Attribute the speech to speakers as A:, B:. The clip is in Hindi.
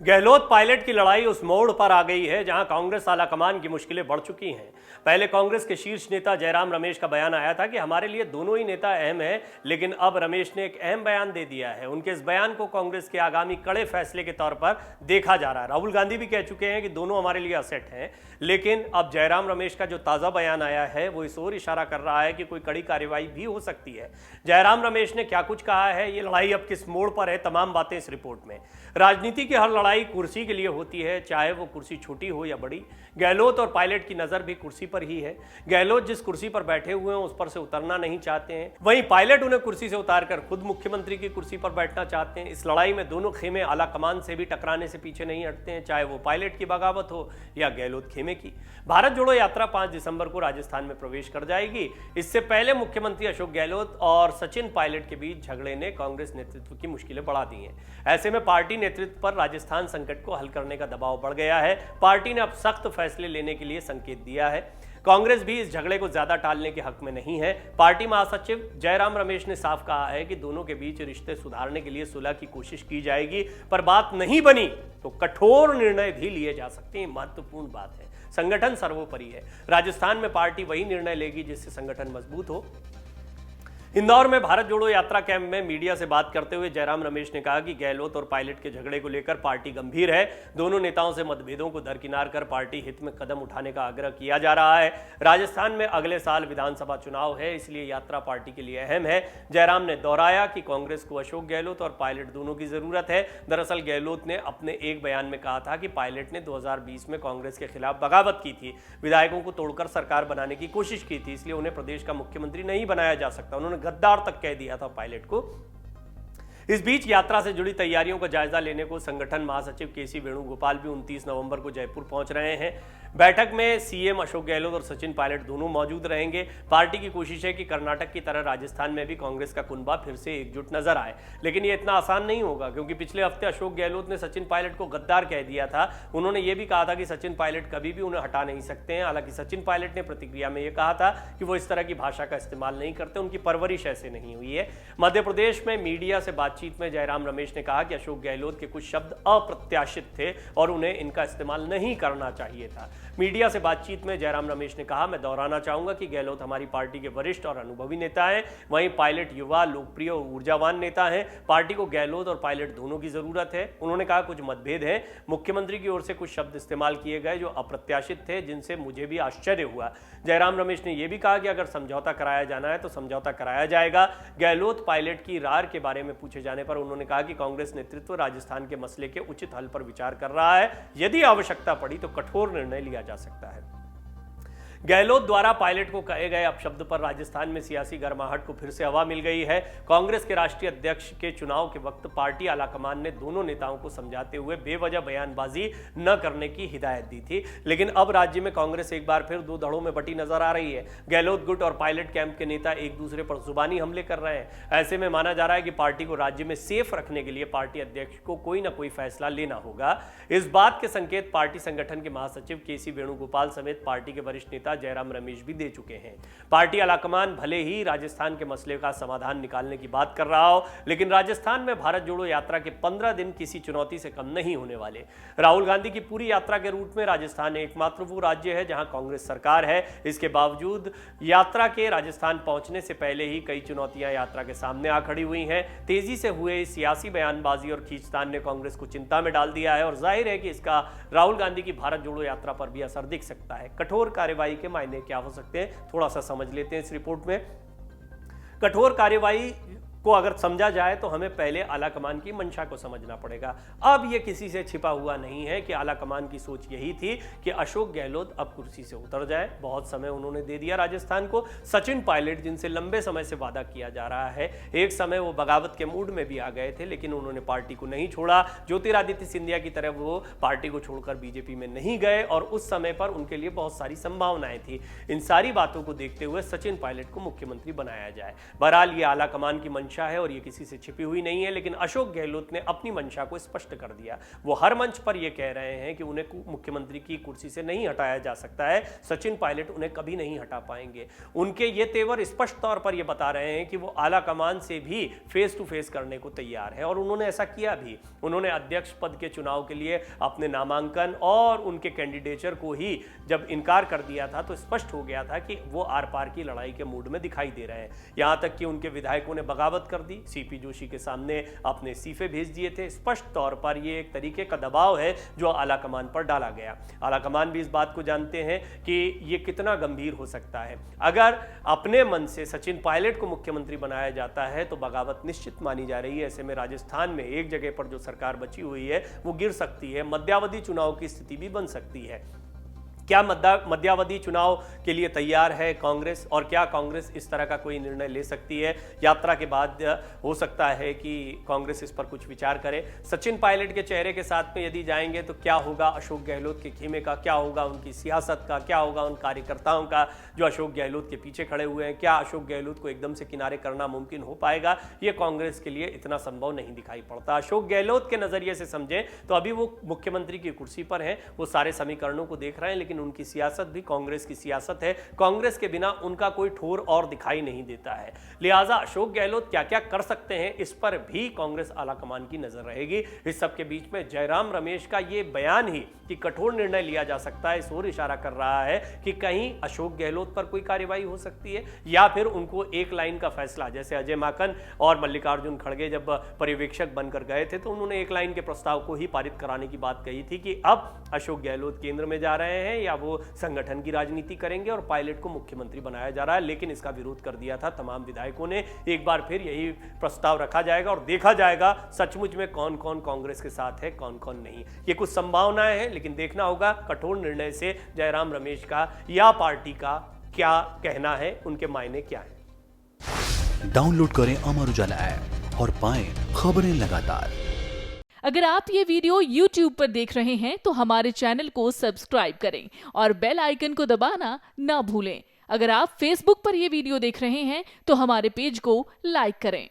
A: गहलोत पायलट की लड़ाई उस मोड़ पर आ गई है जहां कांग्रेस आलाकमान की मुश्किलें बढ़ चुकी हैं। पहले कांग्रेस के शीर्ष नेता जयराम रमेश का बयान आया था कि हमारे लिए दोनों ही नेता अहम हैं, लेकिन अब रमेश ने एक अहम बयान दे दिया है। उनके इस बयान को कांग्रेस के आगामी कड़े फैसले के तौर पर देखा जा रहा है। राहुल गांधी भी कह चुके हैं कि दोनों हमारे लिए असेट हैं, लेकिन अब जयराम रमेश का जो ताज़ा बयान आया है वो इस ओर इशारा कर रहा है कि कोई कड़ी कार्रवाई भी हो सकती है। जयराम रमेश ने क्या कुछ कहा है, ये लड़ाई अब किस मोड़ पर है, तमाम बातें इस रिपोर्ट में। राजनीति की हर लड़ाई कुर्सी के लिए होती है, चाहे वो कुर्सी छोटी हो या बड़ी। गहलोत और पायलट की नजर भी कुर्सी पर ही है। गहलोत जिस कुर्सी पर बैठे हुए हैं उस पर से उतरना नहीं चाहते हैं, वहीं पायलट उन्हें कुर्सी से उतारकर खुद मुख्यमंत्री की कुर्सी पर बैठना चाहते हैं। इस लड़ाई में दोनों खेमे आला कमान से भी टकराने से पीछे नहीं हटते हैं, चाहे वो पायलट की बगावत हो या गहलोत खेमे की। भारत जोड़ो यात्रा 5 दिसंबर को राजस्थान में प्रवेश कर जाएगी। इससे पहले मुख्यमंत्री अशोक गहलोत और सचिन पायलट के बीच झगड़े ने कांग्रेस नेतृत्व की मुश्किलें बढ़ा दी हैं। ऐसे में पार्टी नेतृत्व पर राजस्थान संकट को हल करने का दबाव बढ़ गया है। पार्टी ने अब सख्त फैसले लेने के लिए संकेत दिया है। कांग्रेस भी इस झगड़े को ज्यादा टालने के हक में नहीं है। पार्टी महासचिव जयराम रमेश ने साफ कहा है कि दोनों के बीच रिश्ते सुधारने के लिए सुलह की कोशिश की जाएगी, पर बात नहीं बनी तो कठोर निर्णय भी लिए जा सकते हैं। महत्वपूर्ण बात है, संगठन सर्वोपरि है। राजस्थान में पार्टी वही निर्णय लेगी जिससे संगठन मजबूत हो। इंदौर में भारत जोड़ो यात्रा कैंप में मीडिया से बात करते हुए जयराम रमेश ने कहा कि गहलोत और पायलट के झगड़े को लेकर पार्टी गंभीर है। दोनों नेताओं से मतभेदों को दरकिनार कर पार्टी हित में कदम उठाने का आग्रह किया जा रहा है। राजस्थान में अगले साल विधानसभा चुनाव है, इसलिए यात्रा पार्टी के लिए अहम है। जयराम ने दोहराया कि कांग्रेस को अशोक गहलोत और पायलट दोनों की जरूरत है। दरअसल गहलोत ने अपने एक बयान में कहा था कि पायलट ने 2020 में कांग्रेस के खिलाफ बगावत की थी, विधायकों को तोड़कर सरकार बनाने की कोशिश की थी, इसलिए उन्हें प्रदेश का मुख्यमंत्री नहीं बनाया जा सकता। उन्होंने गद्दार तक कह दिया था पायलट को। इस बीच यात्रा से जुड़ी तैयारियों का जायजा लेने को संगठन महासचिव केसी वेणुगोपाल भी 29 नवंबर को जयपुर पहुंच रहे हैं। बैठक में सीएम अशोक गहलोत और सचिन पायलट दोनों मौजूद रहेंगे। पार्टी की कोशिश है कि कर्नाटक की तरह राजस्थान में भी कांग्रेस का कुनबा फिर से एकजुट नजर आए, लेकिन ये इतना आसान नहीं होगा, क्योंकि पिछले हफ्ते अशोक गहलोत ने सचिन पायलट को गद्दार कह दिया था। उन्होंने ये भी कहा था कि सचिन पायलट कभी भी उन्हें हटा नहीं सकते हैं। हालांकि सचिन पायलट ने प्रतिक्रिया में यह कहा था कि वो इस तरह की भाषा का इस्तेमाल नहीं करते, उनकी परवरिश ऐसे नहीं हुई है। मध्य प्रदेश में मीडिया से बातचीत में जयराम रमेश ने कहा कि अशोक गहलोत के कुछ शब्द अप्रत्याशित थे और उन्हें इनका इस्तेमाल नहीं करना चाहिए था। मीडिया से बातचीत में जयराम रमेश ने कहा, मैं दोहराना चाहूंगा कि गहलोत हमारी पार्टी के वरिष्ठ और अनुभवी नेता हैं, वहीं पायलट युवा, लोकप्रिय और ऊर्जावान नेता हैं। पार्टी को गहलोत और पायलट दोनों की जरूरत है। उन्होंने कहा कुछ मतभेद हैं, मुख्यमंत्री की ओर से कुछ शब्द इस्तेमाल किए गए जो अप्रत्याशित थे, जिनसे मुझे भी आश्चर्य हुआ। जयराम रमेश ने यह भी कहा कि अगर समझौता कराया जाना है तो समझौता कराया जाएगा। गहलोत पायलट की रार के बारे में पूछे जाने पर उन्होंने कहा कि कांग्रेस नेतृत्व राजस्थान के मसले के उचित हल पर विचार कर रहा है। यदि आवश्यकता पड़ी तो कठोर निर्णय लिया जा सकता है। गहलोत द्वारा पायलट को कहे गए अपशब्द पर राजस्थान में सियासी गर्माहट को फिर से हवा मिल गई है। कांग्रेस के राष्ट्रीय अध्यक्ष के चुनाव के वक्त पार्टी आलाकमान ने दोनों नेताओं को समझाते हुए बेवजह बयानबाजी न करने की हिदायत दी थी, लेकिन अब राज्य में कांग्रेस एक बार फिर दो धड़ों में बटी नजर आ रही है। गहलोत गुट और पायलट कैंप के नेता एक दूसरे पर जुबानी हमले कर रहे हैं। ऐसे में माना जा रहा है कि पार्टी को राज्य में सेफ रखने के लिए पार्टी अध्यक्ष को कोई ना कोई फैसला लेना होगा। इस बात के संकेत पार्टी संगठन के महासचिव केसी वेणुगोपाल समेत पार्टी के वरिष्ठ नेता जयराम रमेश भी दे चुके हैं। पार्टी आलाकमान भले ही राजस्थान के मसले का समाधान निकालने की बात कर रहा हो, लेकिन राजस्थान में भारत जोड़ो यात्रा के 15 दिन किसी चुनौती से कम नहीं होने वाले। राहुल गांधी की पूरी यात्रा के रूट में राजस्थान एकमात्र वो राज्य है जहां कांग्रेस सरकार है। इसके बावजूद यात्रा के राजस्थान पहुंचने से पहले ही कई चुनौतियां यात्रा के सामने आ खड़ी हुई हैं। तेजी से हुए सियासी बयानबाजी और खींचतान ने कांग्रेस को चिंता में डाल दिया है और जाहिर है कि इसका राहुल गांधी की भारत जोड़ो यात्रा पर भी असर दिख सकता है। कठोर कार्रवाई के मायने क्या हो सकते हैं, थोड़ा सा समझ लेते हैं इस रिपोर्ट में। कठोर कार्रवाई को अगर समझा जाए तो हमें पहले आलाकमान की मंशा को समझना पड़ेगा। अब यह किसी से छिपा हुआ नहीं है कि आलाकमान की सोच यही थी कि अशोक गहलोत अब कुर्सी से उतर जाए। बहुत समय उन्होंने दे दिया राजस्थान को। सचिन पायलट, जिनसे लंबे समय से वादा किया जा रहा है, एक समय वो बगावत के मूड में भी आ गए थे, लेकिन उन्होंने पार्टी को नहीं छोड़ा। ज्योतिरादित्य सिंधिया की तरह वो पार्टी को छोड़कर बीजेपी में नहीं गए और उस समय पर उनके लिए बहुत सारी संभावनाएं थी। इन सारी बातों को देखते हुए सचिन पायलट को मुख्यमंत्री बनाया जाए। बहरहाल ये आलाकमान की मंशा है और ये किसी से छिपी हुई नहीं है, लेकिन अशोक गहलोत ने अपनी मंशा को स्पष्ट कर दिया। वो हर मंच पर यह कह रहे हैं कि उन्हें मुख्यमंत्री की कुर्सी से नहीं हटाया जा सकता है, सचिन पायलट उन्हें कभी नहीं हटा पाएंगे। उनके ये तेवर स्पष्ट तौर पर यह बता रहे हैं कि वो आला कमान से भी फेस टू फेस करने को तैयार है, और उन्होंने ऐसा किया भी। उन्होंने अध्यक्ष पद के चुनाव के लिए अपने नामांकन और उनके कैंडिडेचर को ही जब इनकार कर दिया था तो स्पष्ट हो गया था कि वो आर पार की लड़ाई के मूड में दिखाई दे रहे हैं। यहां तक कि उनके विधायकों ने बगावत कर दी, सीपी जोशी के सामने अपने इस्तीफे भेज दिए थे। स्पष्ट तौर पर यह एक तरीके का दबाव है जो आलाकमान पर डाला गया। आलाकमान भी इस बात को जानते हैं कि यह कितना गंभीर हो सकता है। अगर अपने मन से सचिन पायलट को मुख्यमंत्री बनाया जाता है तो बगावत निश्चित मानी जा रही है। ऐसे में राजस्थान में एक जगह पर जो सरकार बची हुई है वो गिर सकती है, मध्यावधि चुनाव की स्थिति भी बन सकती है। क्या मध्यावधि चुनाव के लिए तैयार है कांग्रेस, और क्या कांग्रेस इस तरह का कोई निर्णय ले सकती है? यात्रा के बाद हो सकता है कि कांग्रेस इस पर कुछ विचार करे। सचिन पायलट के चेहरे के साथ में यदि जाएंगे तो क्या होगा अशोक गहलोत के खेमे का, क्या होगा उनकी सियासत का, क्या होगा उन कार्यकर्ताओं का जो अशोक गहलोत के पीछे खड़े हुए हैं? क्या अशोक गहलोत को एकदम से किनारे करना मुमकिन हो पाएगा? ये कांग्रेस के लिए इतना संभव नहीं दिखाई पड़ता। अशोक गहलोत के नजरिए से समझें तो अभी वो मुख्यमंत्री की कुर्सी पर हैं, वो सारे समीकरणों को देख रहे हैं, लेकिन उनकी सियासत भी कांग्रेस की सियासत है। कांग्रेस के बिना उनका कोई ठोर और दिखाई नहीं देता है। लिहाजा अशोक गहलोत क्या क्या कर सकते हैं इस पर भी कांग्रेस आलाकमान की नजर रहेगी। इस सब के बीच में जयराम रमेश का यह बयान ही कि कठोर निर्णय लिया जा सकता है इस ओर इशारा कर रहा है कि कहीं अशोक गहलोत पर कोई कार्रवाई हो सकती है, या फिर उनको एक लाइन का फैसला, जैसे अजय माकन और मल्लिकार्जुन खड़गे जब पर्यवेक्षक बनकर गए थे तो उन्होंने एक लाइन के प्रस्ताव को ही पारित कराने की बात कही थी कि अब अशोक गहलोत केंद्र में जा रहे हैं या वो संगठन की राजनीति करेंगे और पायलट को मुख्यमंत्री बनाया जा रहा है। लेकिन इसका विरोध कर दिया था तमाम विधायकों ने। एक बार फिर यही प्रस्ताव रखा जाएगा और देखा जाएगा सचमुच में कौन कौन कांग्रेस के साथ है, कौन कौन नहीं। ये कुछ संभावनाएं हैं, लेकिन देखना होगा कठोर निर्णय से जयराम रमेश का या पार्टी का क्या कहना है, उनके मायने क्या है।
B: डाउनलोड करें अमर उजाला ऐप और पाएं खबरें लगातार।
C: अगर आप ये वीडियो YouTube पर देख रहे हैं तो हमारे चैनल को सब्सक्राइब करें और बेल आइकन को दबाना ना भूलें। अगर आप Facebook पर ये वीडियो देख रहे हैं तो हमारे पेज को लाइक करें।